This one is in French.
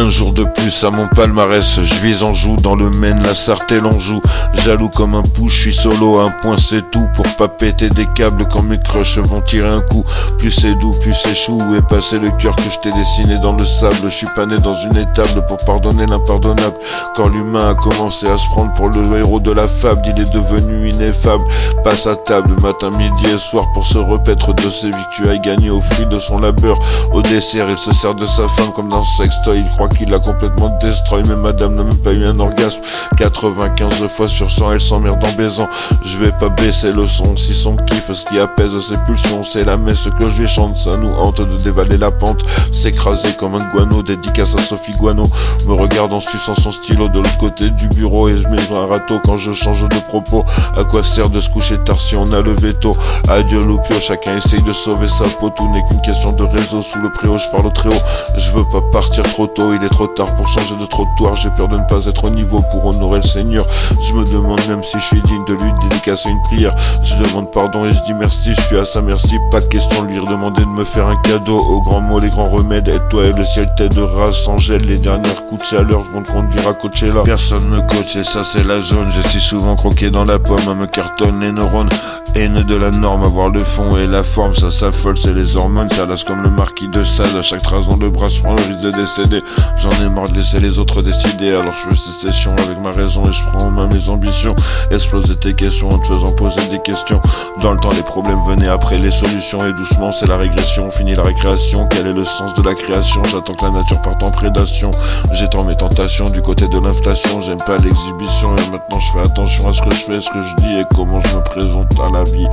Un jour de plus à mon palmarès, je vise Anjou, dans le Maine, la Sarthe et l'Anjou. Jaloux comme un pou, je suis solo, un point c'est tout. Pour pas péter des câbles quand mes crushs vont tirer un coup. Plus c'est doux, plus c'est chou, où est passé le cœur que je t'ai dessiné dans le sable. Je suis pas né dans une étable pour pardonner l'impardonnable. Quand l'humain a commencé à se prendre pour le héros de la fable, il est devenu ineffable. Passe à table, matin, midi et soir, pour se repaître de ses victuailles gagnées au fruit de son labeur. Au dessert, il se sert de sa femme comme d'un sextoy. Il croit qu'il l'a complètement destroy, mais madame n'a même pas eu un orgasme. 95 fois sur 100, elle s'emmerde en baisant. Je vais pas baisser le son, si son kiff, ce qui apaise ses pulsions. C'est la messe que je lui chante, ça nous hante de dévaler la pente. S'écraser comme un guano, dédicace à Sophie Guano. Me regarde en suçant son stylo de l'autre côté du bureau. Et je mets un râteau quand je change de propos. À quoi sert de se coucher tard si on a le veto? Adieu l'oupio, chacun essaye de sauver sa peau. Tout n'est qu'une question de réseau, sous le préau je parle très haut. Je veux pas partir trop tôt, il est trop tard pour changer de trottoir. J'ai peur de ne pas être au niveau pour honorer le Seigneur. Je me demande même si je suis digne de lui dédicacer une prière. Je demande pardon et je dis merci, je suis à sa merci. Pas de question de lui redemander de me faire un cadeau. Aux grands mots, les grands remèdes, aide-toi et le ciel t'aidera. Sans gel, les dernières coups de chaleur vont te conduire à Coachella. Personne me coach et ça c'est la zone. J'ai si souvent croqué dans la pomme, à me cartonne les neurones. Haine de la norme, avoir le fond et la forme, ça s'affole, c'est les hormones, ça lasse comme le marquis de Sade. À chaque trace dans le bras, je prends le risque de décéder. J'en ai marre de laisser les autres décider, alors je fais sécession avec ma raison et je prends en main mes ambitions. Exploser tes questions en te faisant poser des questions. Dans le temps, les problèmes venaient après les solutions, et doucement c'est la régression, fini la récréation. Quel est le sens de la création? J'attends que la nature parte en prédation. J'étends mes tentations du côté de l'inflation, j'aime pas l'exhibition et maintenant je fais attention à ce que je fais, ce que je dis et comment je me présente à la vie.